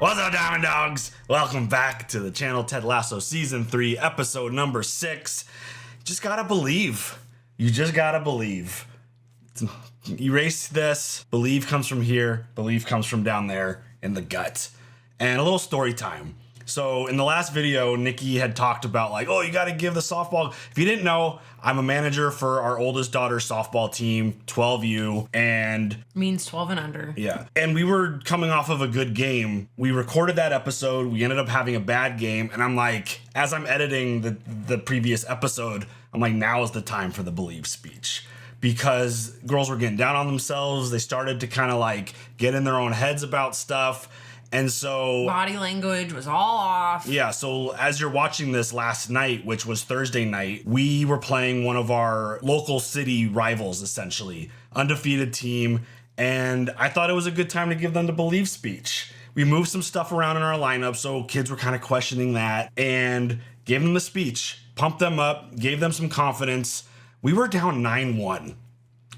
What's up, Diamond Dogs? Welcome back to the channel, Ted Lasso Season 3, Episode number 6. Just gotta believe. You just gotta believe. Erase this. Believe comes from here. Believe comes from down there in the gut. And a little story time. So in the last video, Nikki had talked about like, oh, you got to give the softball. If you didn't know, I'm a manager for our oldest daughter's softball team, 12U, and means 12 and under. Yeah. And we were coming off of a good game. We recorded that episode. We ended up having a bad game. And I'm like, as I'm editing the previous episode, I'm like, now is the time for the believe speech. Because girls were getting down on themselves. They started to kind of like get in their own heads about stuff. And so body language was all off. Yeah, so as you're watching this last night, which was Thursday night, we were playing one of our local city rivals, essentially, undefeated team, and I thought it was a good time to give them the believe speech. We moved some stuff around in our lineup, so kids were kind of questioning that, and gave them the speech, pumped them up, gave them some confidence. We were down 9-1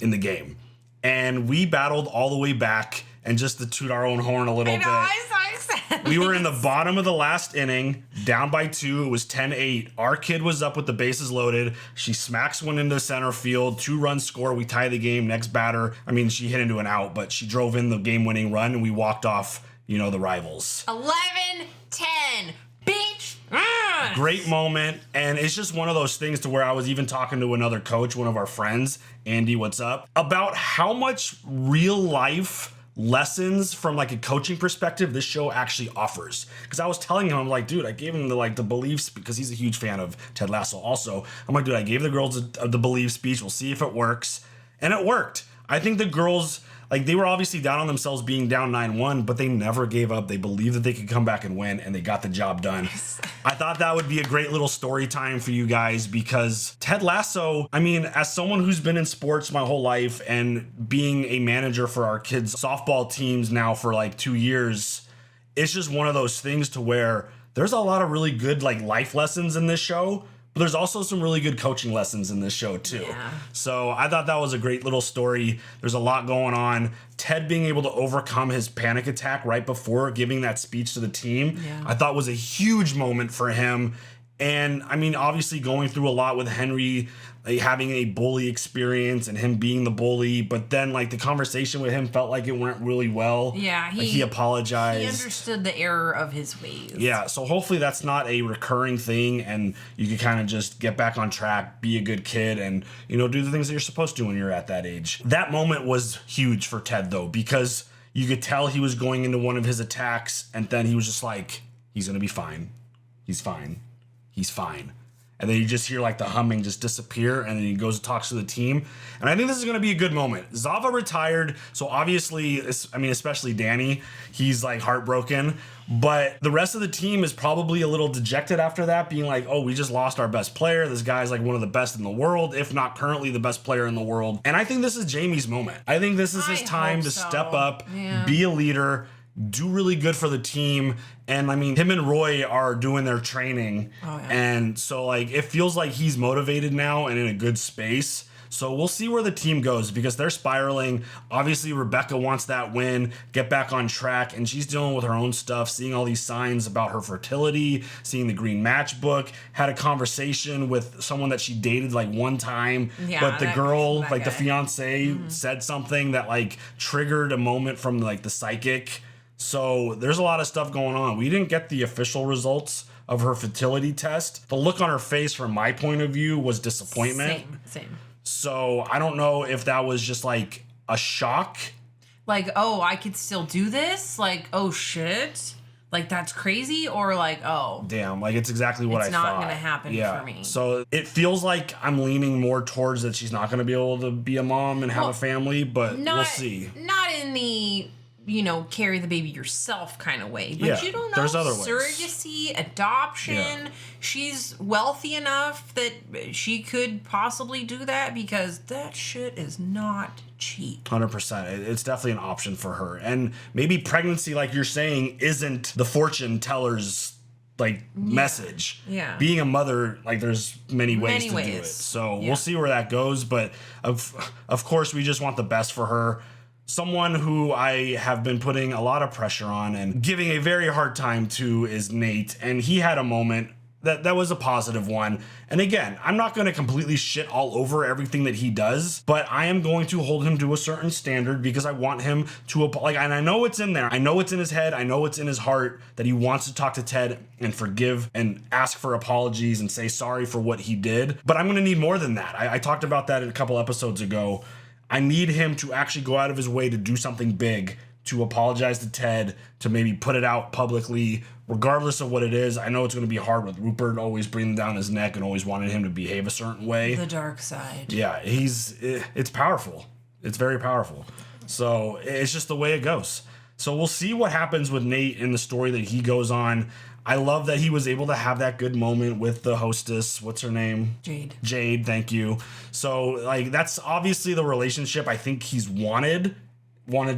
in the game, and we battled all the way back. And just to toot our own horn a little bit, we were in the bottom of the last inning, down by 2. It was 10-8. Our kid was up with the bases loaded. She smacks one into center field. 2-run score. We tie the game. Next batter. I mean, she hit into an out, but she drove in the game-winning run, and we walked off, you know, the rivals. 11-10. Bitch. Great moment. And it's just one of those things to where I was even talking to another coach, one of our friends, Andy, what's up, about how much real life lessons from like a coaching perspective this show actually offers. Because I was telling him, I'm like, dude, I gave him the beliefs because he's a huge fan of Ted Lasso also. I'm like, dude, I gave the girls the belief speech. We'll see if it works. And it worked. I think the girls, like, they were obviously down on themselves being down 9-1, but they never gave up. They believed that they could come back and win, and they got the job done. I thought that would be a great little story time for you guys because Ted Lasso, I mean, as someone who's been in sports my whole life and being a manager for our kids' softball teams now for like 2 years, it's just one of those things to where there's a lot of really good like life lessons in this show. But there's also some really good coaching lessons in this show too. Yeah. So I thought that was a great little story. There's a lot going on. Ted being able to overcome his panic attack right before giving that speech to the team, I thought was a huge moment for him. And I mean, obviously going through a lot with Henry, like, having a bully experience and him being the bully, but then like the conversation with him felt like it went really well. Yeah, he apologized. He understood the error of his ways. Yeah, so hopefully that's not a recurring thing and you can kind of just get back on track, be a good kid, and, you know, do the things that you're supposed to when you're at that age. That moment was huge for Ted though, because you could tell he was going into one of his attacks and then he was just like, he's gonna be fine. He's fine. He's fine. And then you just hear like the humming just disappear, and then he goes and talks to the team. And I think this is going to be a good moment. Zava retired, so obviously, I mean, especially Danny, he's like heartbroken. But the rest of the team is probably a little dejected after that, being like, oh, we just lost our best player. This guy's like one of the best in the world, if not currently the best player in the world. And I think this is Jamie's moment. I think this is his time to step up, be a leader, do really good for the team. And I mean, him and Roy are doing their training. And so like, it feels like he's motivated now and in a good space. So we'll see where the team goes because they're spiraling. Obviously, Rebecca wants that win, get back on track, and she's dealing with her own stuff, seeing all these signs about her fertility, seeing the green matchbook, had a conversation with someone that she dated like one time, but the girl, like the fiance, said something that like triggered a moment from like the psychic. So there's a lot of stuff going on. We didn't get the official results of her fertility test. The look on her face from my point of view was disappointment. Same. So I don't know if that was just like a shock. Like, oh, I could still do this? Like, oh shit. Like, that's crazy? Or like, oh. Damn, like it's exactly what I thought. It's not going to happen for me. So it feels like I'm leaning more towards that she's not going to be able to be a mom and have a family, but we'll see. Not in the, you know, carry the baby yourself kind of way. But you don't know. There's other ways. Surrogacy, adoption. Yeah. She's wealthy enough that she could possibly do that because that shit is not cheap. 100%. It's definitely an option for her. And maybe pregnancy, like you're saying, isn't the fortune teller's like message. Yeah. Being a mother, like there's many ways to do it. So we'll see where that goes. But of course, we just want the best for her. Someone who I have been putting a lot of pressure on and giving a very hard time to is Nate, and he had a moment that was a positive one. And again, I'm not going to completely shit all over everything that he does, but I am going to hold him to a certain standard because I want him to, like, and I know it's in there. I know it's in his head. I know it's in his heart that he wants to talk to Ted and forgive and ask for apologies and say sorry for what he did. But I'm going to need more than that. I talked about that a couple episodes ago. I need him to actually go out of his way to do something big, to apologize to Ted, to maybe put it out publicly, regardless of what it is. I know it's going to be hard with Rupert always breathing down his neck and always wanting him to behave a certain way. The dark side. Yeah, it's powerful. It's very powerful. So it's just the way it goes. So we'll see what happens with Nate in the story that he goes on. I love that he was able to have that good moment with the hostess. What's her name? Jade, thank you. So, like, that's obviously the relationship I think he's wanted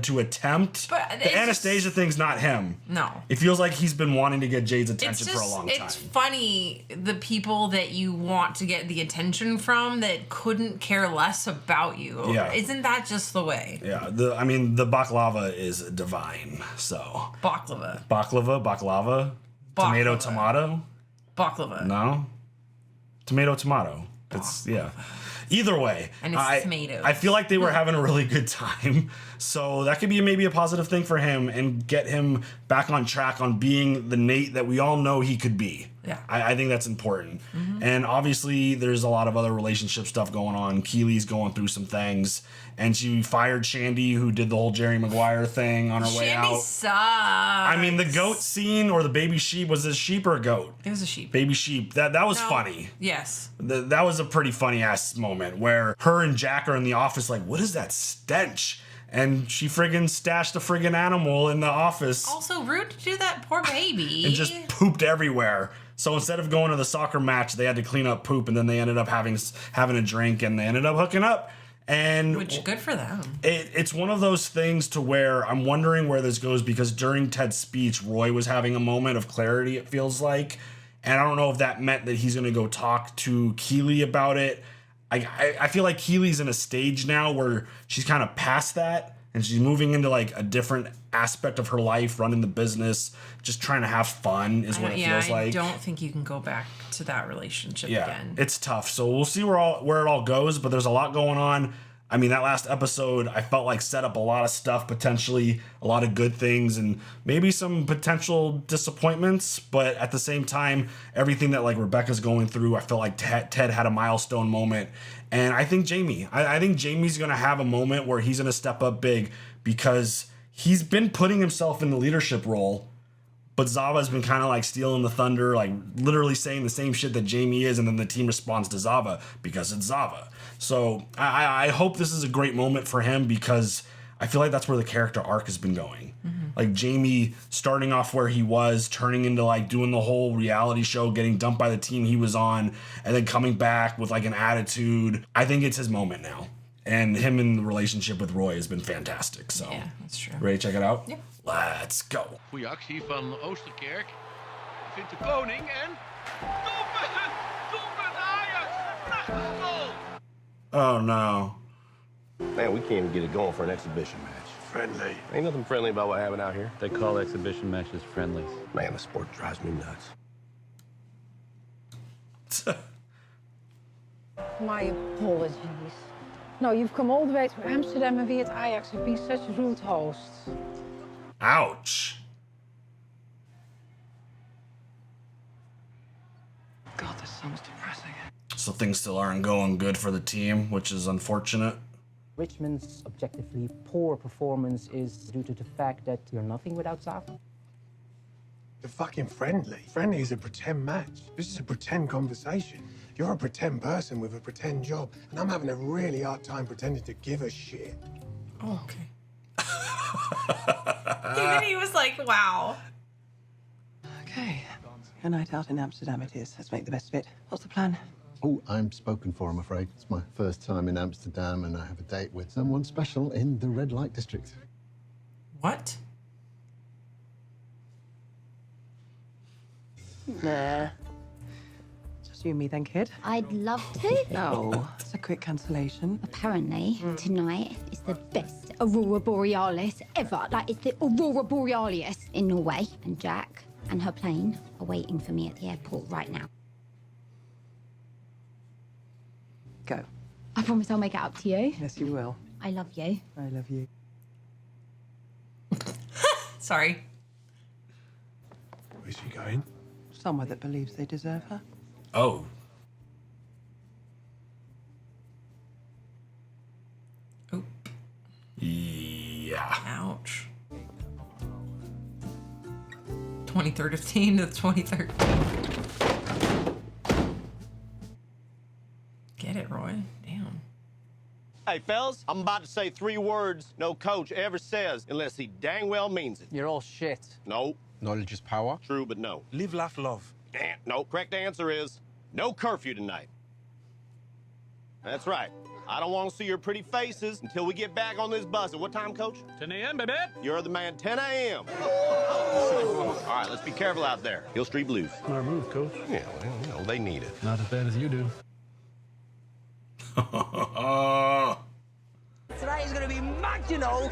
to attempt. But the Anastasia thing's not him. No. It feels like he's been wanting to get Jade's attention for a long time. It's funny, the people that you want to get the attention from that couldn't care less about you. Yeah. Isn't that just the way? Yeah. The baklava is divine. So. Baklava. Tomato. Baklava. No. Tomato. It's, yeah. Either way, and it's tomatoes. I feel like they were having a really good time. So that could be maybe a positive thing for him and get him back on track on being the Nate that we all know he could be. Yeah. I think that's important. Mm-hmm. And obviously there's a lot of other relationship stuff going on. Keely's going through some things. And she fired Shandy, who did the whole Jerry Maguire thing on her way out. Shandy sucks. I mean, the goat scene or the baby sheep, was it a sheep or a goat? It was a sheep. Baby sheep. That was funny. Yes. That was a pretty funny ass moment where her and Jack are in the office like, what is that stench? And she friggin' stashed the friggin' animal in the office. Also rude to do that poor baby. And just pooped everywhere. So instead of going to the soccer match, they had to clean up poop, and then they ended up having a drink, and they ended up hooking up. And which, good for them. It's one of those things to where I'm wondering where this goes, because during Ted's speech, Roy was having a moment of clarity, it feels like. And I don't know if that meant that he's going to go talk to Keely about it. I feel like Keely's in a stage now where she's kind of past that, and she's moving into like a different aspect of her life, running the business, just trying to have fun is what it feels like. I don't think you can go back to that relationship again. It's tough. So we'll see where it all goes, but there's a lot going on. I mean, that last episode, I felt like set up a lot of stuff, potentially a lot of good things and maybe some potential disappointments. But at the same time, everything that like Rebecca's going through, I felt like Ted had a milestone moment. And I think I think Jamie's going to have a moment where he's going to step up big, because he's been putting himself in the leadership role. But Zava's been kind of like stealing the thunder, like literally saying the same shit that Jamie is, and then the team responds to Zava because it's Zava. So I hope this is a great moment for him, because I feel like that's where the character arc has been going. Mm-hmm. Like Jamie starting off where he was, turning into like doing the whole reality show, getting dumped by the team he was on, and then coming back with like an attitude. I think it's his moment now. And him in the relationship with Roy has been fantastic. So yeah, that's true. Ready to check it out? Yeah. Let's go. Goeie actie van Oosterkerk. Vindt de koning en... Doelpunt! Doelpunt Ajax! Prachtig goal! Oh no. Man, we can't even get it going for an exhibition match. Friendly. Ain't nothing friendly about what happened out here. They call exhibition matches friendlies. Man, the sport drives me nuts. My apologies. No, you've come all the way to Amsterdam and we at Ajax have been such rude hosts. Ouch. God, this sounds depressing. So things still aren't going good for the team, which is unfortunate. Richmond's objectively poor performance is due to the fact that you're nothing without Zava. They're fucking friendly. Friendly is a pretend match. This is a pretend conversation. You're a pretend person with a pretend job, and I'm having a really hard time pretending to give a shit. Oh, okay. Even he was like, wow. Okay. A night out in Amsterdam it is. Let's make the best of it. What's the plan? Oh, I'm spoken for, I'm afraid. It's my first time in Amsterdam, and I have a date with someone special in the red light district. What? Nah. Just you and me then, kid. I'd love to. No. It's a quick cancellation. Apparently, tonight is the best Aurora Borealis ever. Like, it's the Aurora Borealis in Norway. And Jack and her plane are waiting for me at the airport right now. Go. I promise I'll make it up to you. Yes, you will. I love you. I love you. Sorry. Where's she going? Somewhere that believes they deserve her. Oh. Oop. Yeah. Ouch. 2013 to 2013. Get it, Roy. Damn. Hey, fellas, I'm about to say 3 words no coach ever says unless he dang well means it. You're all shit. No. Knowledge is power. True, but no. Live, laugh, love. No. Correct answer is no curfew tonight. That's right. I don't want to see your pretty faces until we get back on this bus. At what time, Coach? 10 a.m., baby. You're the man, 10 a.m. All right, let's be careful out there. Hill Street Blues. Our move, coach. Yeah, well, you know, they need it. Not as bad as you do. Today is going to be mad, you know.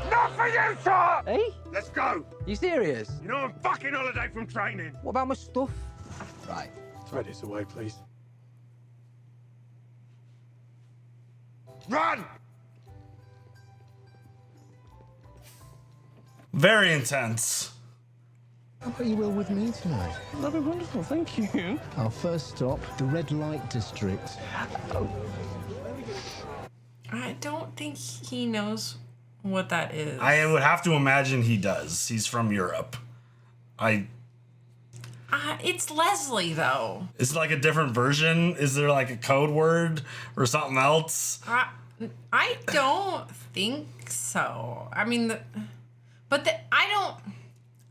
Not for you, sir! Hey? Let's go! You serious? You know I'm fucking holiday from training. What about my stuff? Right. Throw this away, please. Run! Very intense. How about you will with me tonight? That'd be wonderful, thank you. Our first stop, the red light district. I don't think he knows what that is. I would have to imagine he does. He's from Europe. It's Leslie, though. Is it like a different version? Is there like a code word or something else? I don't think so. I mean,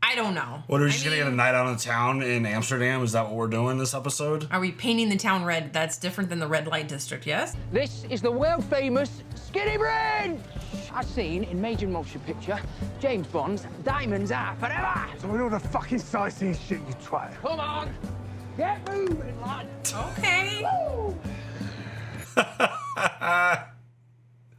I don't know. What, are we just gonna get a night out in town in Amsterdam? Is that what we're doing this episode? Are we painting the town red? That's different than the red light district, yes? This is the world-famous Skinny Bridge! As seen in major motion picture, James Bond's Diamonds Are Forever! So in all the fucking sightseeing shit, you twat. Come on! Get moving, lad! Okay.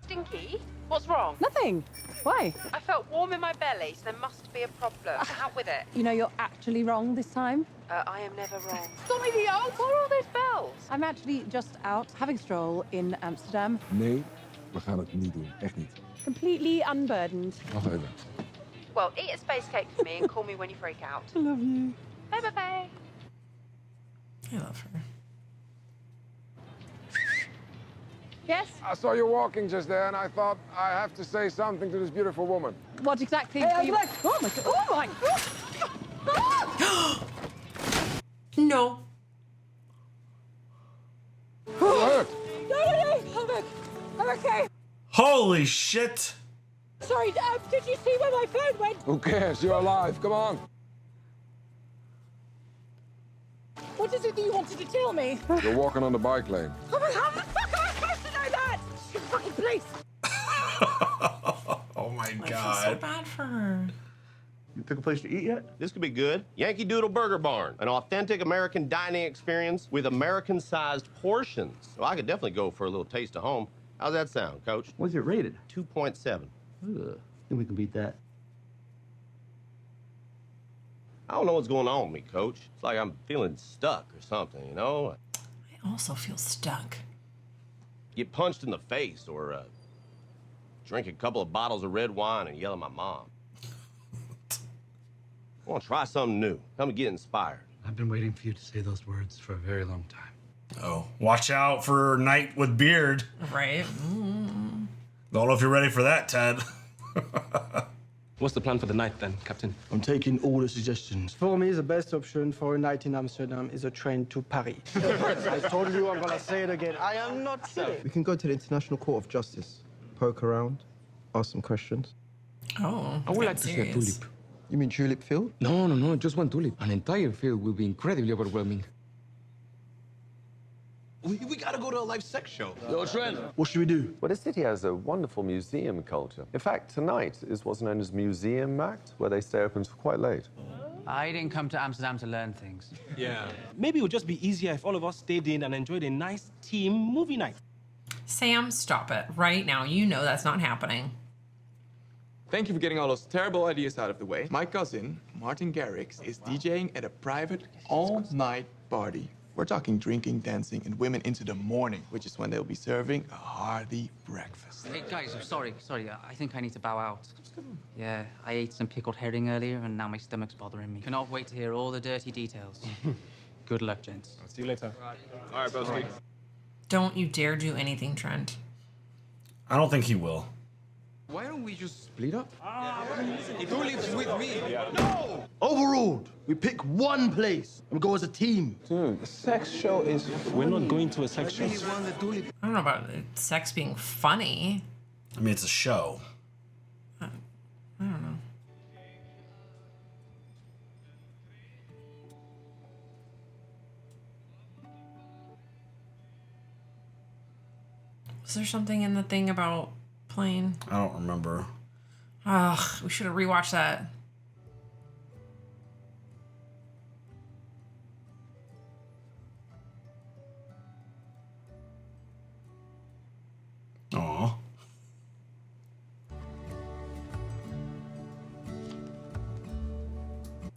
Stinky? What's wrong? Nothing. Why? I felt warm in my belly, so there must be a problem. Out with it. You know you're actually wrong this time. I am never wrong. Stop me, out! What are all those bells? I'm actually just out having a stroll in Amsterdam. Nee, we gaan het niet doen. Echt niet. Completely unburdened. Wacht even. Well, eat a space cake for me and call me when you freak out. I love you. Bye, bye, bye. I love her. Yes? I saw you walking just there and I thought I have to say something to this beautiful woman. What exactly? Hey, you... Oh my god! Oh my god! No. Hurt. No! I'm okay. Holy shit! Sorry, did you see where my phone went? Who cares? You're alive. Come on. What is it that you wanted to tell me? You're walking on the bike lane. Oh my, how the fuck am I supposed to know that? You fucking police! Oh my I feel so god. bad for her. You pick a place to eat yet? This could be good. Yankee Doodle Burger Barn, an authentic American dining experience with American-sized portions. Well, I could definitely go for a little taste of home. How's that sound, Coach? What's it rated? 2.7. Ugh, think we can beat that. I don't know what's going on with me, Coach. It's like I'm feeling stuck or something, you know? I also feel stuck. Get punched in the face or drink a couple of bottles of red wine and yell at my mom. I want to try something new. Come and get inspired. I've been waiting for you to say those words for a very long time. Oh, watch out for Night with Beard. Right. Don't know if you're ready for that, Ted. What's the plan for the night then, Captain? I'm taking all the suggestions. For me, the best option for a night in Amsterdam is a train to Paris. I told you, I'm gonna say it again. I am not kidding. We can go to the International Court of Justice, poke around, ask some questions. Oh, I would like to see a tulip. You mean tulip field? No, just one tulip. An entire field will be incredibly overwhelming. We gotta go to a live sex show. Yo, Trent. What should we do? Well, this city has a wonderful museum culture. In fact, tonight is what's known as Museum Markt, where they stay open till quite late. I didn't come to Amsterdam to learn things. Yeah. Maybe it would just be easier if all of us stayed in and enjoyed a nice team movie night. Sam, stop it right now. You know that's not happening. Thank you for getting all those terrible ideas out of the way. My cousin, Martin Garrix, is DJing at a private all-night party. We're talking drinking, dancing, and women into the morning, which is when they'll be serving a hearty breakfast. Hey, guys, I'm sorry. I think I need to bow out. Yeah, I ate some pickled herring earlier, and now my stomach's bothering me. Cannot wait to hear all the dirty details. Good luck, gents. I'll see you later. All right, broski. Don't you dare do anything, Trent. I don't think he will. Why don't we just split up? Tulips with me. No! Overruled. We pick one place and we go as a team. Dude, a sex show is... We're not going to a sex show. I don't know about sex being funny. I mean, it's a show. I don't know. Was there something in the thing about plane? I don't remember. Ugh, we should have rewatched that. Aw.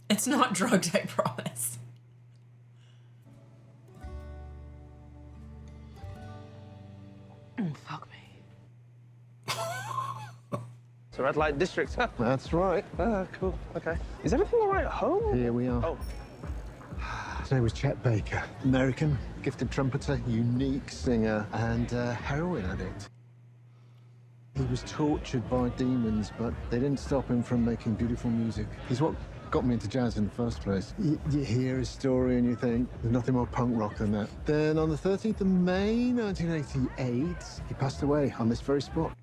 It's not drugged, I promise. Fuck me. It's a red light district, huh? That's right. Ah, cool. Okay. Is everything all right at home? Here we are. Oh. His name was Chet Baker. American, gifted trumpeter, unique singer, and heroin addict. He was tortured by demons, but they didn't stop him from making beautiful music. He's what got me into jazz in the first place. You hear his story and you think, there's nothing more punk rock than that. Then on the 13th of May, 1988, he passed away on this very spot.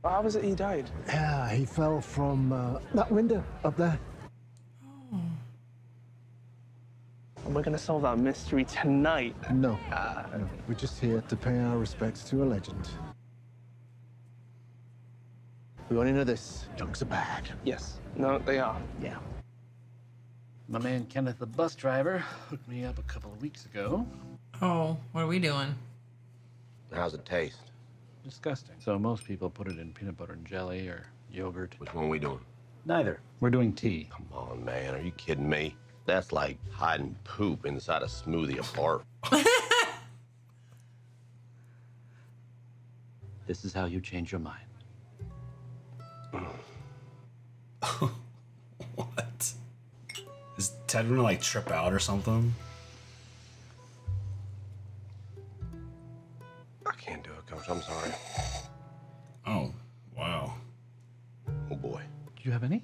How was it he died? Yeah, he fell from that window up there. And we're gonna solve that mystery tonight. No. We're just here to pay our respects to a legend. We want to know this. Junks are bad. Yes. No, they are. Yeah. My man Kenneth, the bus driver, hooked me up a couple of weeks ago. Oh, what are we doing? How's it taste? Disgusting. So most people put it in peanut butter and jelly or yogurt. Which one are we doing? Neither. We're doing tea. Come on, man. Are you kidding me? That's like hiding poop inside a smoothie of barf. This is how you change your mind. What? Is Ted gonna like trip out or something? I can't do it, Coach. I'm sorry. Oh, wow. Oh, boy. Do you have any?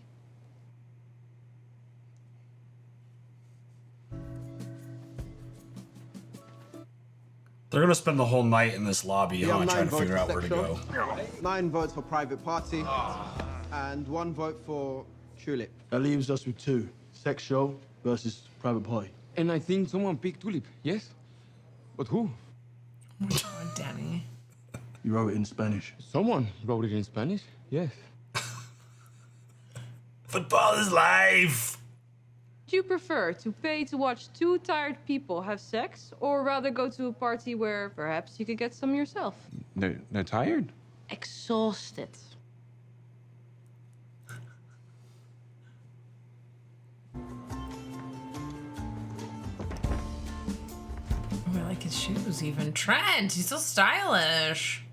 They're gonna spend the whole night in this lobby, Yeah, huh, 9 trying to votes figure for out where to go. sexual, 9 votes for private party, and 1 vote for tulip. That leaves us with 2. Sex show versus private party. And I think someone picked Tulip, yes? But who? Oh my God, Danny. You wrote it in Spanish. Someone wrote it in Spanish, yes. Football is life! Do you prefer to pay to watch 2 tired people have sex, or rather go to a party where perhaps you could get some yourself? They're tired? Exhausted. Oh, I like his shoes even. Trent, he's so stylish.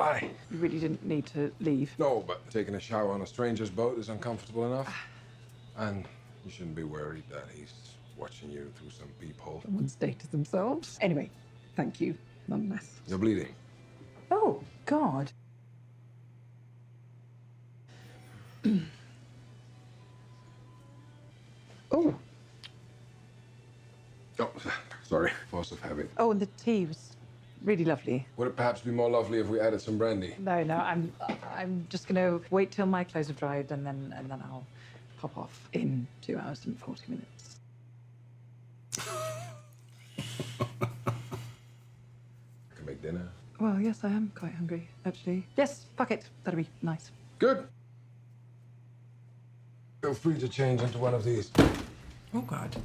Aye. You really didn't need to leave. No, but taking a shower on a stranger's boat is uncomfortable enough. And you shouldn't be worried that he's watching you through some peephole. Someone's dated themselves. Anyway, thank you, nonetheless. You're bleeding. Oh, God. Oh. Oh, sorry. Force of habit. Oh, and the tea was really lovely. Would it perhaps be more lovely if we added some brandy? No, I'm just gonna wait till my clothes have dried and then I'll pop off in 2 hours and 40 minutes. Can make dinner. Well, yes, I am quite hungry, actually. Yes, fuck it. That'll be nice. Good. Feel free to change into one of these. Oh, God.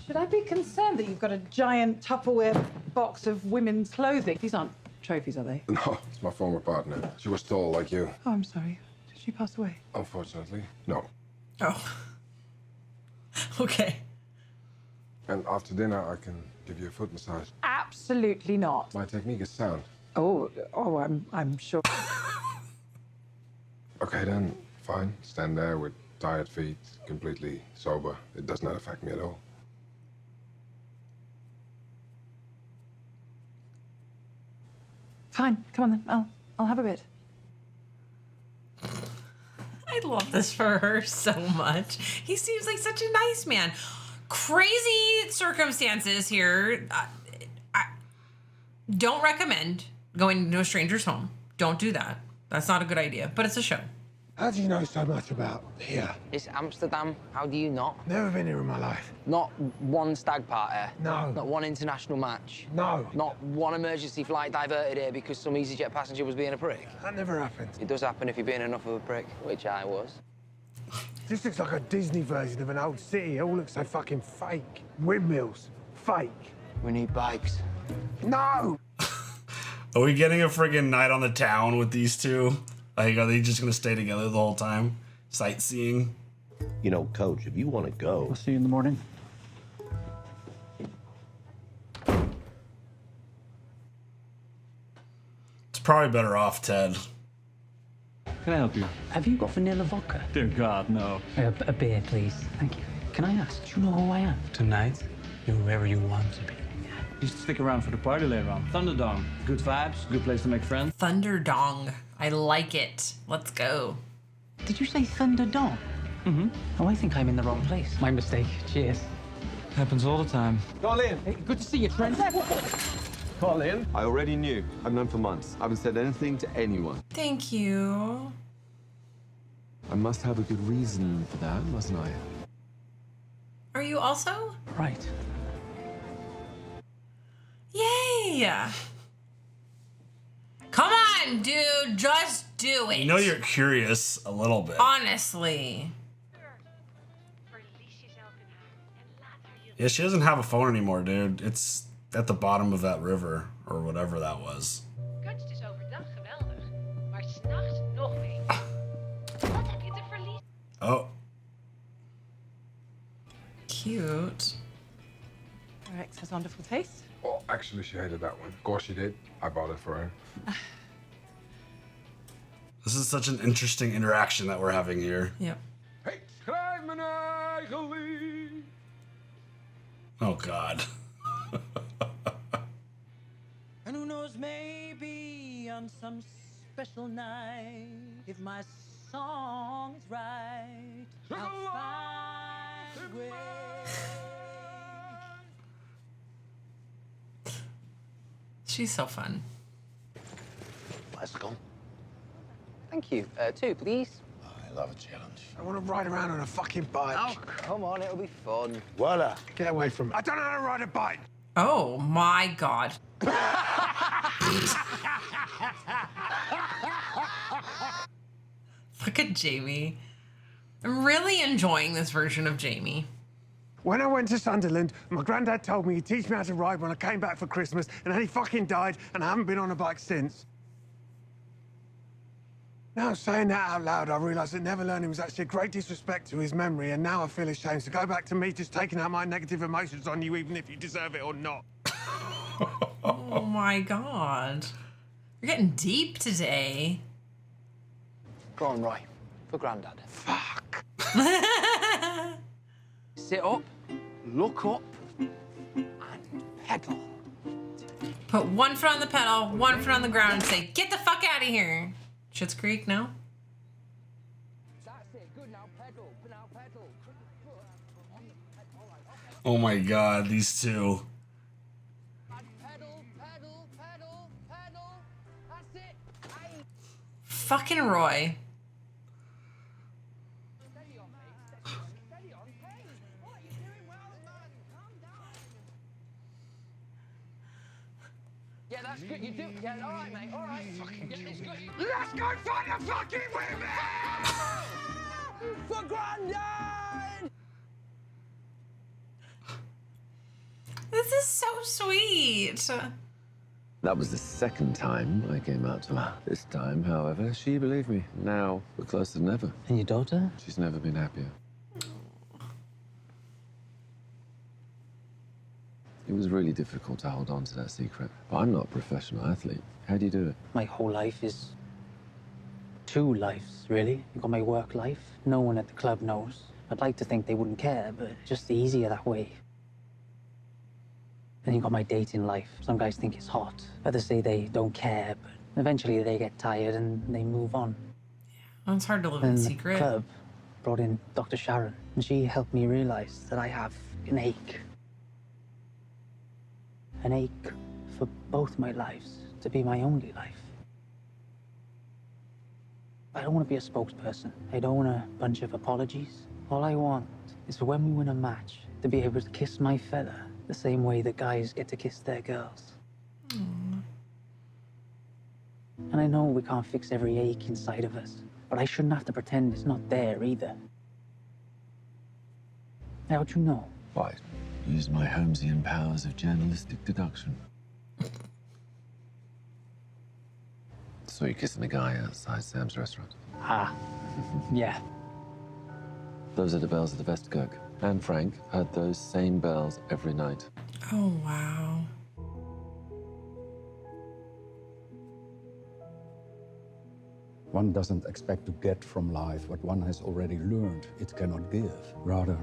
Should I be concerned that you've got a giant Tupperware box of women's clothing? These aren't trophies, are they? No, it's my former partner. She was tall like you. Oh, I'm sorry. Did she pass away? Unfortunately, no. Oh. Okay. And after dinner, I can give you a foot massage. Absolutely not. My technique is sound. Oh, I'm sure. Okay, then, fine. Stand there with tired feet, completely sober. It does not affect me at all. Fine, come on then. I'll have a bit. I love this for her so much. He seems like such a nice man. Crazy circumstances here. I don't recommend going to a stranger's home. Don't do that. That's not a good idea, but it's a show. How do you know so much about here? It's Amsterdam. How do you not? Never been here in my life. Not one stag party. No. Not one international match. No. Not one emergency flight diverted here because some EasyJet passenger was being a prick. That never happened. It does happen if you're being enough of a prick, which I was. This looks like a Disney version of an old city. It all looks so fucking fake. Windmills. Fake. We need bikes. No! Are we getting a friggin' night on the town with these two? Like, are they just gonna stay together the whole time? Sightseeing? You know, Coach, if you want to go... I'll see you in the morning. It's probably better off, Ted. Can I help you? Have you got vanilla vodka? Dear God, no. A beer, please. Thank you. Can I ask, do you know who I am? Tonight, you're whoever you want to be. You should stick around for the party later on. Thunderdome. Good vibes, good place to make friends. Thunderdong. I like it. Let's go. Did you say Thunderdome? Mm-hmm. Oh, I think I'm in the wrong place. My mistake. Cheers. Happens all the time. Colin, hey, good to see you, Trent. Colin? I already knew. I've known for months. I haven't said anything to anyone. Thank you. I must have a good reason for that, mustn't I? Are you also? Right. Yay! Come on, dude. Just do it. You know you're curious a little bit. Honestly. Yeah, she doesn't have a phone anymore, dude. It's at the bottom of that river, or whatever that was. Kunst is overdag geweldig, maar 's nachts nog beter. Wat heb je te verliezen? Oh. Cute. Your ex has wonderful taste. Well, actually, she hated that one. Of course she did. I bought it for her. This is such an interesting interaction that we're having here. Yep. Hey, schrijf mijn eigen lied. Oh, God. And who knows, maybe on some special night, if my song is right, I'll find a way. She's so fun. Let's go. Thank you. Two, please. I love a challenge. I want to ride around on a fucking bike. Oh, come on, it'll be fun. Voila. Get away from me. I don't know how to ride a bike. Oh my God. Look at Jamie. I'm really enjoying this version of Jamie. When I went to Sunderland, my granddad told me he'd teach me how to ride when I came back for Christmas, and then he fucking died, and I haven't been on a bike since. Now, saying that out loud, I realise that never learning was actually a great disrespect to his memory, and now I feel ashamed to go back to me just taking out my negative emotions on you, even if you deserve it or not. Oh my God. You're getting deep today. Go on, Roy. For Grandad. Fuck. Sit up, look up, and pedal. Put one foot on the pedal, one foot on the ground, and say, get the fuck out of here. Schitt's Creek, no? Oh my God, these two. Fucking Roy. Yeah, that's good. You do. Yeah, all right, mate. All right. Fucking get this good. Let's go find the fucking women! For Grandad! This is so sweet. That was the second time I came out to her. This time, however, she believed me. Now we're closer than ever. And your daughter? She's never been happier. It was really difficult to hold on to that secret. But I'm not a professional athlete. How do you do it? My whole life is 2 lives, really. You've got my work life. No one at the club knows. I'd like to think they wouldn't care, but it's just easier that way. Then you've got my dating life. Some guys think it's hot. Others say they don't care, but eventually they get tired and they move on. Well, it's hard to live in And secret. the club brought in Dr. Sharon, and she helped me realize that I have an ache. An ache for both my lives, to be my only life. I don't want to be a spokesperson. I don't want a bunch of apologies. All I want is for when we win a match to be able to kiss my fella the same way that guys get to kiss their girls. And I know we can't fix every ache inside of us, but I shouldn't have to pretend it's not there either. How'd you know? Why? Use my Holmesian powers of journalistic deduction. So you're kissing a guy outside Sam's restaurant? Ah, yeah. Those are the bells of the Vestkirk. And Frank heard those same bells every night. Oh, wow. One doesn't expect to get from life what one has already learned it cannot give. Rather,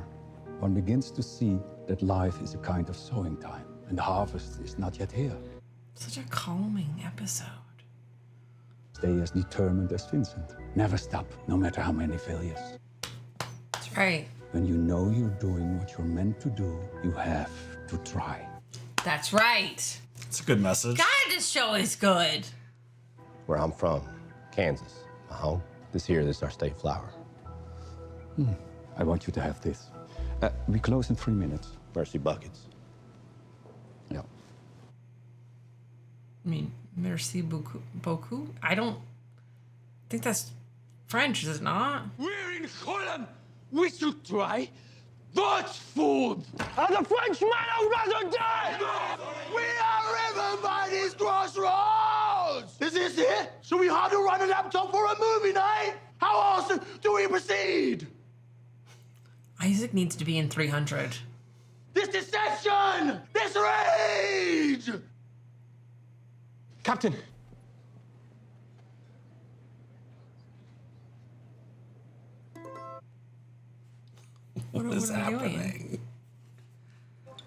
one begins to see that life is a kind of sowing time, and the harvest is not yet here. Such a calming episode. Stay as determined as Vincent. Never stop, no matter how many failures. That's right. When you know you're doing what you're meant to do, you have to try. That's right. It's a good message. God, this show is good. Where I'm from, Kansas, my home. This is our state flower. I want you to have this. We close in 3 minutes. Mercy buckets. Yeah. I mean, merci beaucoup. I don't think that's French, is it not? We're in Holland. We should try Dutch food. And the Frenchman who rather die. We are everybody's crossroads. Is this it? So we have to run a laptop for a movie night? How else do we proceed? Isaac needs to be in 300. This deception! This rage! Captain. What is are we happening? doing?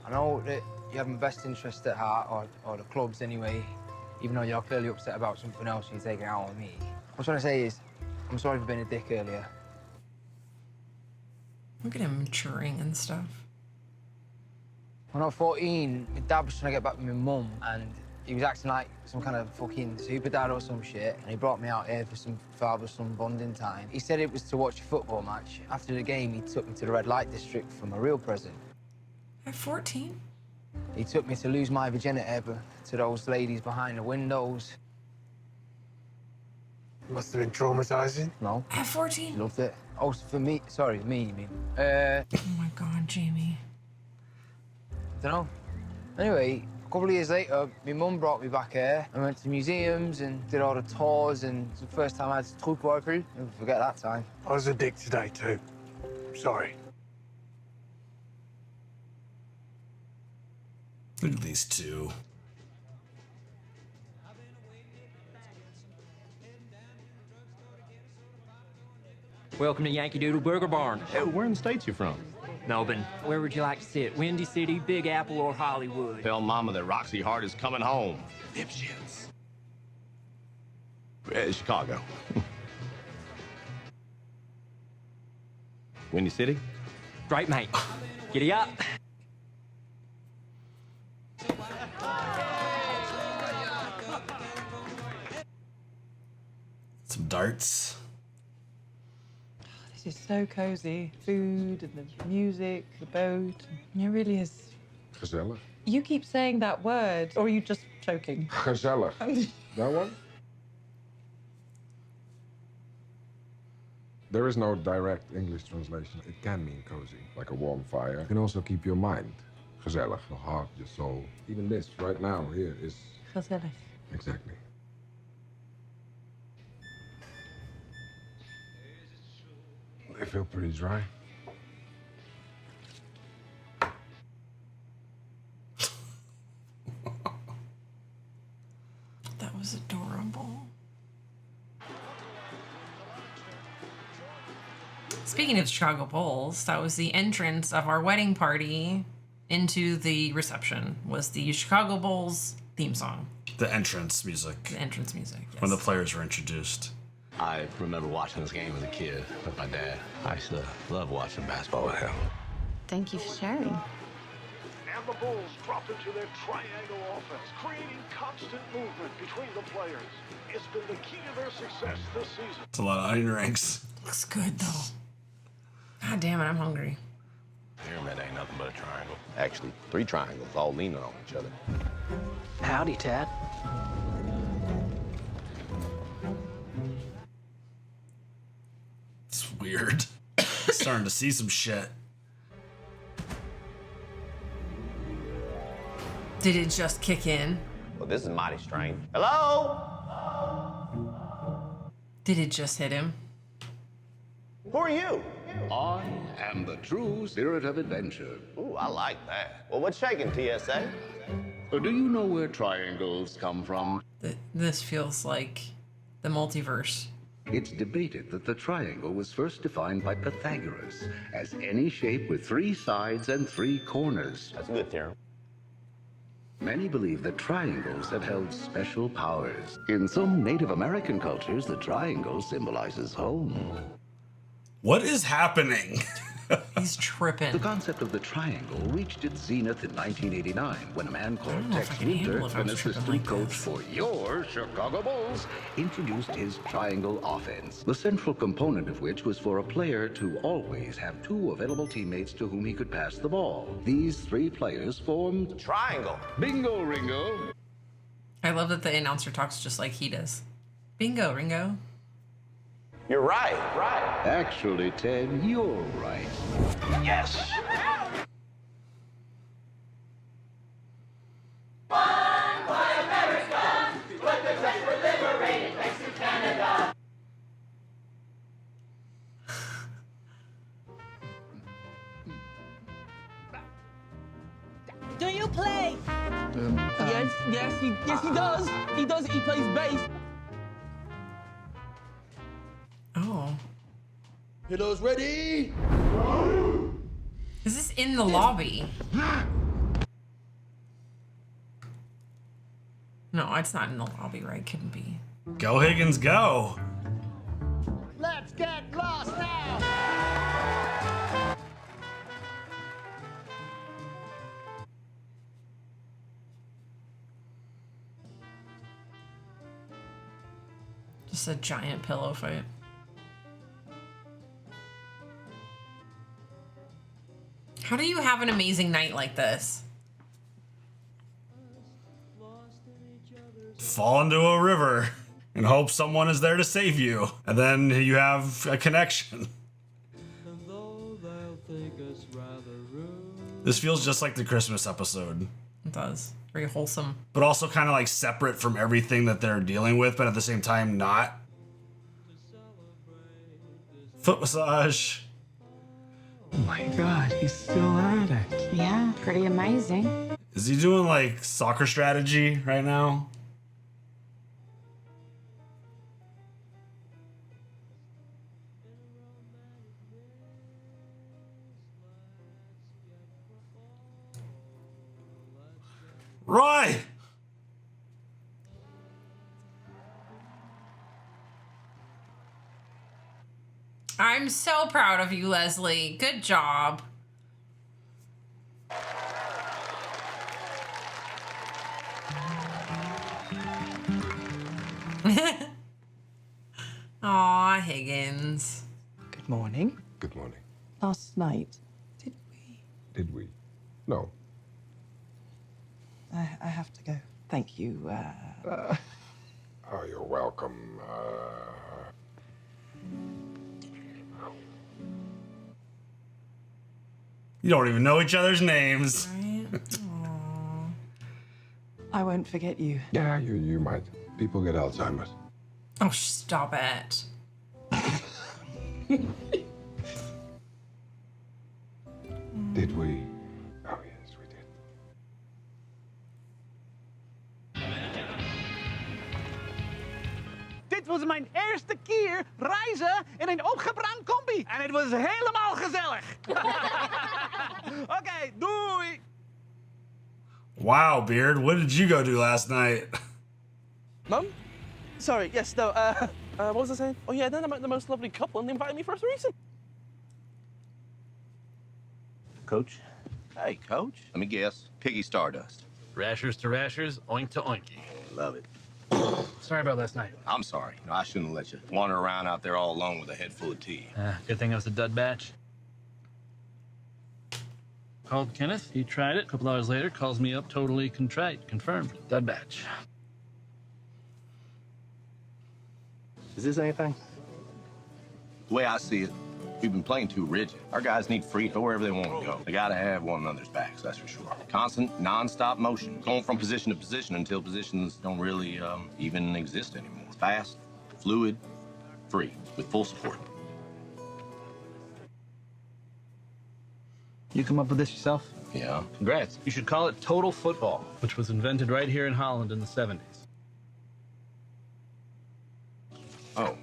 I know that you have my best interest at heart, or the club's anyway, even though you're clearly upset about something else and you're taking it out on me. What I'm trying to say is, I'm sorry for being a dick earlier. Look at him maturing and stuff. When I was 14, my dad was trying to get back with my mum, and he was acting like some kind of fucking super dad or some shit, and he brought me out here for some father-son bonding time. He said it was to watch a football match. After the game, he took me to the red light district for my real present. At 14? He took me to lose my virginity to those ladies behind the windows. Must have been traumatizing. No. At 14? Loved it. Oh, for me, sorry, me, you mean. Oh my God, Jamie. Dunno. Anyway, a couple of years later, my mum brought me back here. I went to museums and did all the tours, and it's the first time I had to Stroopwafel. Never forget that time. I was a dick today, too. Sorry. Look at these two. Welcome to Yankee Doodle Burger Barn. Hey, where in the States you from? Melbourne. Where would you like to sit? Windy City, Big Apple, or Hollywood? Tell Mama that Roxy Hart is coming home. Dipshits. Chicago. Windy City? Great, mate. Giddy up. Some darts. This is so cozy. Food and the music, the boat. It really is. Gezellig. You keep saying that word, or are you just joking? Gezellig. That one? There is no direct English translation. It can mean cozy, like a warm fire. It can also keep your mind gezellig, your heart, your soul. Even this right now here is Gezellig. Exactly. They feel pretty dry. That was adorable. Speaking of Chicago Bulls, that was the entrance of our wedding party into the reception, was the Chicago Bulls theme song. The entrance music. The entrance music, yes. When the players were introduced. I remember watching this game as a kid with my dad. I used to love watching basketball with him. Thank you for sharing. And the Bulls dropped into their triangle offense, creating constant movement between the players. It's been the key to their success this season. It's a lot of onion rings. Looks good, though. God damn it, I'm hungry. Pyramid ain't nothing but a triangle. Actually, 3 triangles all leaning on each other. Howdy, Ted. It's weird. Starting to see some shit. Did it just kick in? Well, this is mighty strange. Hello? Did it just hit him? Who are you? I am the true spirit of adventure. Ooh, I like that. Well, what's shaking, TSA? Do you know where triangles come from? This feels like the multiverse. It's debated that the triangle was first defined by Pythagoras as any shape with 3 sides and 3 corners. That's a good theorem. Many believe that triangles have held special powers. In some Native American cultures, the triangle symbolizes home. What is happening? He's tripping. The concept of the triangle reached its zenith in 1989 when a man called Tex Winter, an assistant coach for your Chicago Bulls, introduced his triangle offense, the central component of which was for a player to always have 2 available teammates to whom he could pass the ball. These 3 players formed triangle. Bingo, Ringo. I love that the announcer talks just like he does. Bingo, Ringo. You're right. Actually, Ted, you're right. Yes. Do you play? Yes, he does. He does. He plays bass. Oh. Kiddos ready? Is this in the lobby? No, it's not in the lobby, right? Couldn't be. Go, Higgins, go. Let's get lost now. Just a giant pillow fight. How do you have an amazing night like this? Fall into a river and hope someone is there to save you. And then you have a connection. This feels just like the Christmas episode. It does. Very wholesome. But also kind of like separate from everything that they're dealing with, but at the same time not. Foot massage. Oh my God, he's still at it. Yeah, pretty amazing. Is he doing like soccer strategy right now? Roy! I'm so proud of you, Leslie. Good job. Aw, Higgins. Good morning. Good morning. Last night, Did we? No. I have to go. Thank you. Oh, you're welcome. You don't even know each other's names. I won't forget you. Yeah, you might. People get Alzheimer's. Oh, stop it. Did we? Oh, yes, we did. Dit was mijn eerste keer reizen in een opgebrand combi. En het was helemaal gezellig. Oké, doei. Wow, Beard, what did you go do last night? Mum? Sorry, yes, no, what was I saying? Oh yeah, then I met the most lovely couple and they invited me for a threesome. Coach? Hey, Coach. Let me guess. Piggy Stardust. Rashers to rashers, oink to oinky. Love it. Sorry about last night. I'm sorry. No, I shouldn't have let you wander around out there all alone with a head full of tea. Good thing I was a dud batch. Called Kenneth. He tried it. A couple hours later, calls me up totally contrite. Confirmed. Dud batch. Is this anything? The way I see it, we've been playing too rigid. Our guys need free to go wherever they want to go. They gotta have one another's backs, that's for sure. Constant, non-stop motion, going from position to position until positions don't really even exist anymore. Fast, fluid, free, with full support. You come up with this yourself? Yeah. Congrats. You should call it total football, which was invented right here in Holland in the 70s. Oh,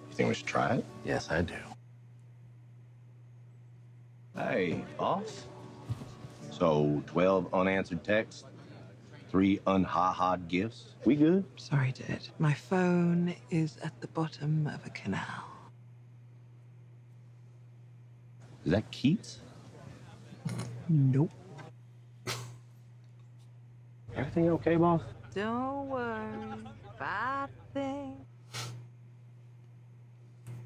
you think we should try it? Yes, I do. Hey, boss. So, 12 unanswered texts, 3 unha-ha'd gifts. We good? Sorry, Dad. My phone is at the bottom of a canal. Is that Keats? Nope. Everything okay, boss? Don't worry about things.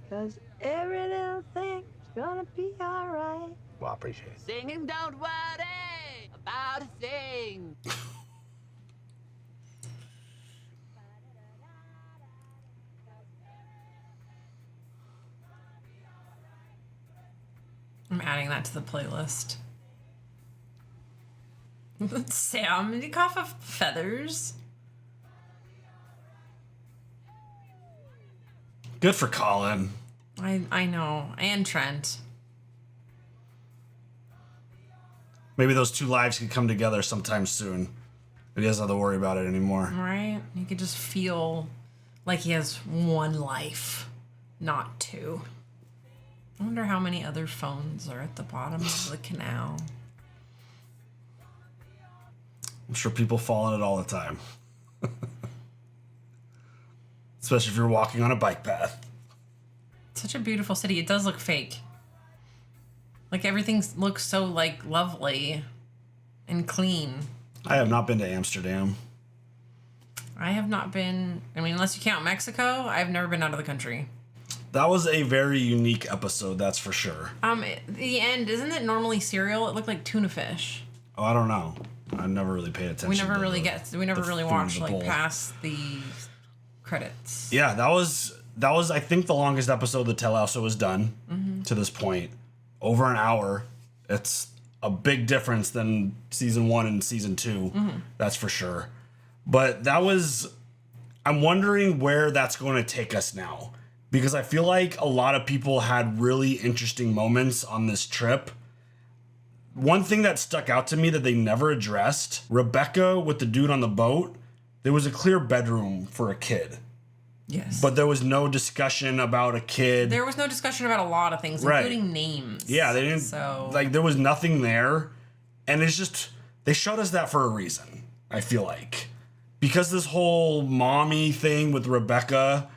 'Cause every little thing's gonna be alright. Well, I appreciate it. Singing, don't worry about a thing. I'm adding that to the playlist. Sam, did you cough of feathers? Good for Colin. I know. And Trent. Maybe those two lives could come together sometime soon. He doesn't have to worry about it anymore. Right? You could just feel like he has one life, not two. I wonder how many other phones are at the bottom of the canal. I'm sure people fall in it all the time. Especially if you're walking on a bike path. Such a beautiful city. It does look fake. Like everything looks so like lovely and clean. I have not been to Amsterdam. I have not been, I mean, unless you count Mexico, I've never been out of the country. That was a very unique episode, that's for sure. The end, isn't it normally cereal? It looked like tuna fish. Oh, I don't know. I never really paid attention. We never to really the watched food like bowl. past the credits. Yeah, that was I think the longest episode that Ted Lasso has done to this point. Over an hour. It's a big difference than season 1 and season 2. That's for sure. But I'm wondering where that's going to take us now. Because I feel like a lot of people had really interesting moments on this trip. One thing that stuck out to me that they never addressed, Rebecca with the dude on the boat, there was a clear bedroom for a kid. Yes. But there was no discussion about a kid. There was no discussion about a lot of things, Right. including names. Yeah, they didn't. So Like, there was nothing there. And it's just, they showed us that for a reason, I feel like. Because this whole mommy thing with Rebecca,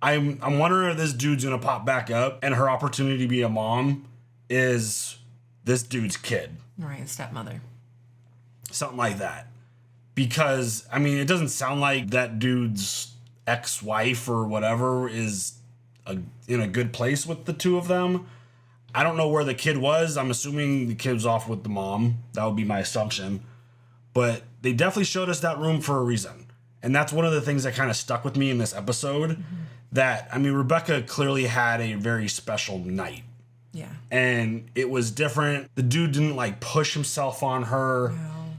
I'm wondering if this dude's gonna pop back up and her opportunity to be a mom is this dude's kid. right, stepmother. Something like that. Because, I mean, it doesn't sound like that dude's ex-wife or whatever is in a good place with the two of them. I don't know where the kid was. I'm assuming the kid was off with the mom. That would be my assumption. But they definitely showed us that room for a reason. And that's one of the things that kind of stuck with me in this episode. That, I mean, Rebecca clearly had a very special night. Yeah. And it was different. The dude didn't like push himself on her.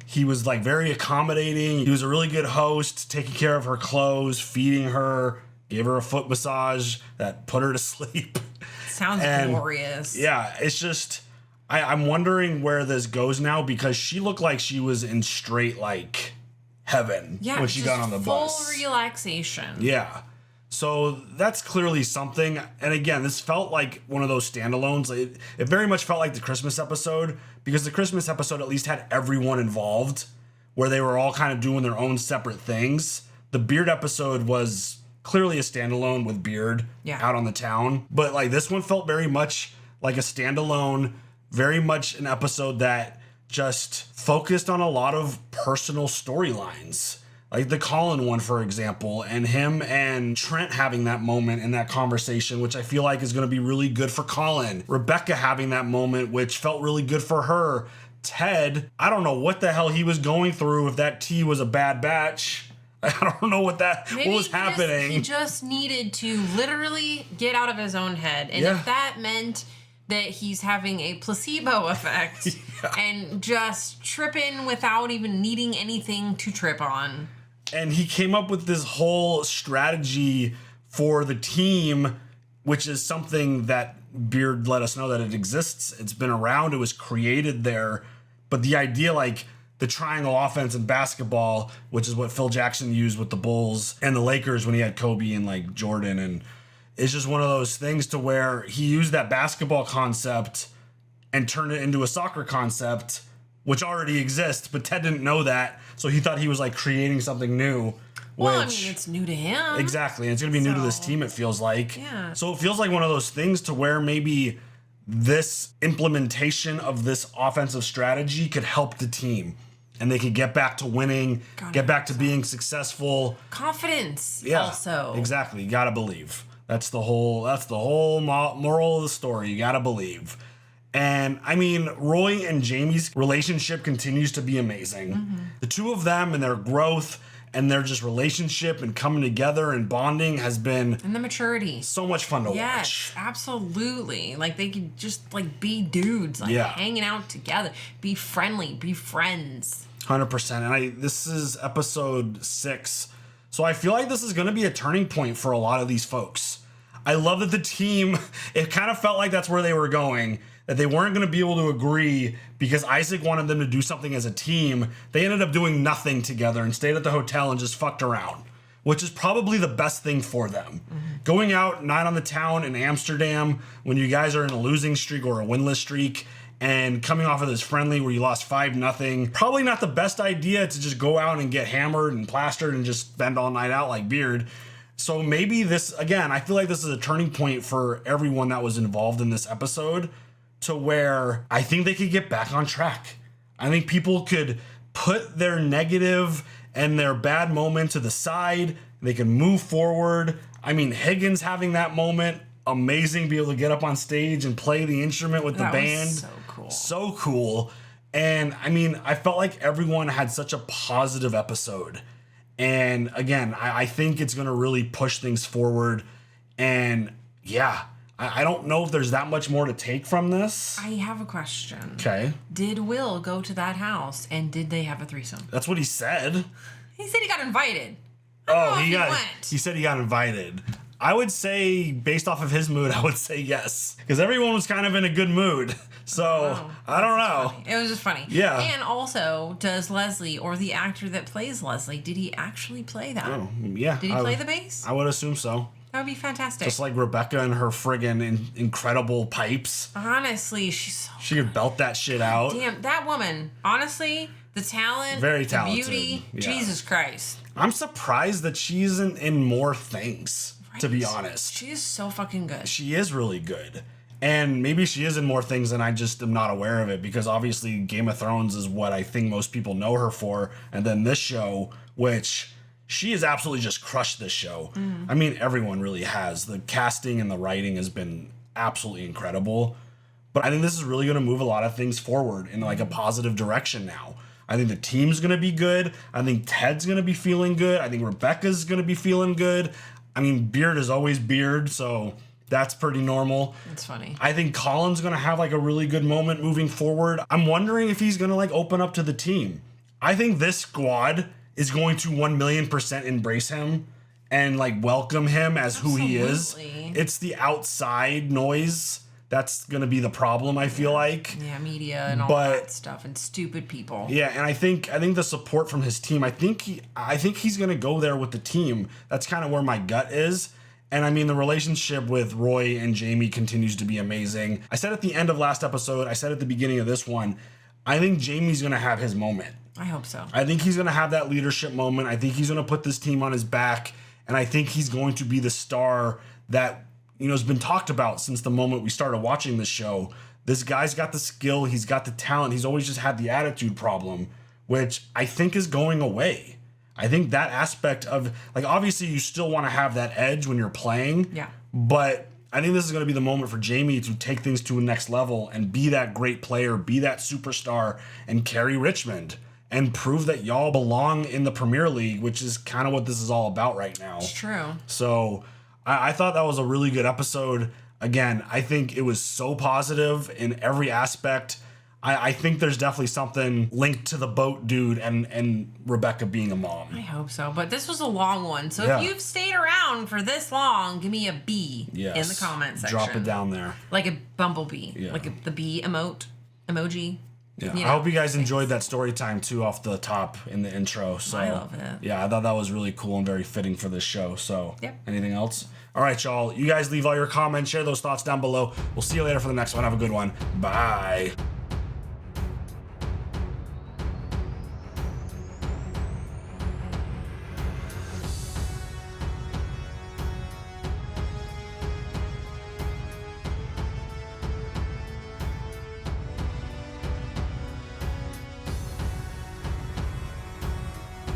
He was like very accommodating. He was a really good host, taking care of her clothes, feeding her, gave her a foot massage that put her to sleep. Sounds glorious. Yeah, it's just, I'm wondering where this goes now, because she looked like she was in straight like heaven when she got on the bus. Full relaxation. Yeah. So that's clearly something. And again, this felt like one of those standalones. It very much felt like the Christmas episode, because the Christmas episode at least had everyone involved, where they were all kind of doing their own separate things. The Beard episode was clearly a standalone with Beard out on the town. But like this one felt very much like a standalone, very much an episode that just focused on a lot of personal storylines. Like the Colin one, for example, and him and Trent having that moment in that conversation, which I feel like is going to be really good for Colin. Rebecca having that moment, which felt really good for her. Ted, I don't know what the hell he was going through, if that tea was a bad batch. I don't know what was happening. He just needed to literally get out of his own head. And if that meant that he's having a placebo effect and just tripping without even needing anything to trip on. And he came up with this whole strategy for the team, which is something that Beard let us know that it exists. It's been around. It was created there. But the idea, like the triangle offense in basketball, which is what Phil Jackson used with the Bulls and the Lakers when he had Kobe and like Jordan, and it's just one of those things to where he used that basketball concept and turned it into a soccer concept, which already exists, but Ted didn't know that, so he thought he was like creating something new. Well, I mean, it's new to him. Exactly. And it's going to be new to this team, it feels like. Yeah. So it feels like one of those things to where maybe this implementation of this offensive strategy could help the team. And they could get back to winning, get back to being successful. Confidence also. Exactly. You got to believe. That's the whole moral of the story. You got to believe. And I mean, Roy and Jamie's relationship continues to be amazing. Mm-hmm. The two of them and their growth and their just relationship and coming together and bonding has been, and the maturity, so much fun to watch. Yes, absolutely. Like they could just like be dudes, like hanging out together, be friendly, be friends. 100%. And this is episode 6. So I feel like this is going to be a turning point for a lot of these folks. I love that the team, it kind of felt like that's where they were going, that they weren't going to be able to agree because Isaac wanted them to do something as a team. They ended up doing nothing together and stayed at the hotel and just fucked around, which is probably the best thing for them. Mm-hmm. Going out, night on the town in Amsterdam, when you guys are in a losing streak or a winless streak, and coming off of this friendly where you lost 5-0, probably not the best idea to just go out and get hammered and plastered and just spend all night out like Beard. So maybe this, again, I feel like this is a turning point for everyone that was involved in this episode, to where I think they could get back on track. I think people could put their negative and their bad moment to the side. They can move forward. I mean, Higgins having that moment, amazing, be able to get up on stage and play the instrument with the band. Was so cool. So cool. And I mean, I felt like everyone had such a positive episode. And again, I think it's going to really push things forward. And yeah, I don't know if there's that much more to take from this. I have a question. Okay. Did Will go to that house and did they have a threesome? That's what he said. He said he got invited. He said he got invited. I would say, based off of his mood, I would say yes. Because everyone was kind of in a good mood. So, I don't know. It was just funny. Yeah. And also, does Leslie, or the actor that plays Leslie, did he actually play that? Oh, yeah. Did he play the bass? I would assume so. That would be fantastic. Just like Rebecca and her friggin' incredible pipes. Honestly, she's so She could belt that shit out. Damn, that woman. Honestly, the talent, Very the talented. beauty, Yeah. Jesus Christ. I'm surprised that she isn't in more things, to be honest. She is so fucking good. She is really good. And maybe she is in more things and I just am not aware of it, because obviously Game of Thrones is what I think most people know her for. And then this show, which she has absolutely just crushed this show. Mm. I mean, everyone really has. The casting and the writing has been absolutely incredible. But I think this is really going to move a lot of things forward in like a positive direction now. I think the team's going to be good. I think Ted's going to be feeling good. I think Rebecca's going to be feeling good. I mean, Beard is always Beard, so that's pretty normal. That's funny. I think Colin's going to have like a really good moment moving forward. I'm wondering if he's going to like open up to the team. I think this squad is going to 1,000,000% embrace him and like welcome him as who he is. It's the outside noise that's going to be the problem, I feel like. Yeah, media and all that stuff and stupid people. Yeah, and I think the support from his team, I think he's going to go there with the team. That's kind of where my gut is. And I mean, the relationship with Roy and Jamie continues to be amazing. I said at the end of last episode, I said at the beginning of this one, I think Jamie's going to have his moment. I hope so. I think he's going to have that leadership moment. I think he's going to put this team on his back. And I think he's going to be the star that, has been talked about since the moment we started watching this show. This guy's got the skill. He's got the talent. He's always just had the attitude problem, which I think is going away. I think that aspect of, like, obviously you still want to have that edge when you're playing. Yeah. But I think this is going to be the moment for Jamie to take things to a next level and be that great player, be that superstar, and carry Richmond and prove that y'all belong in the Premier League, which is kind of what this is all about right now. It's true. So I thought that was a really good episode. Again, I think it was so positive in every aspect. I think there's definitely something linked to the boat dude and Rebecca being a mom. I hope so. But this was a long one. So Yeah. if you've stayed around for this long, give me a B Yes. in the comment section. Drop it down there. Like a bumblebee. Yeah. Like the bee emoji. Yeah, You I know, hope you guys enjoyed that story time too off the top in the intro. So I love it. Yeah, I thought that was really cool and very fitting for this show. So Yep. Anything else? All right, y'all. You guys leave all your comments, share those thoughts down below. We'll see you later for the next one. Have a good one. Bye.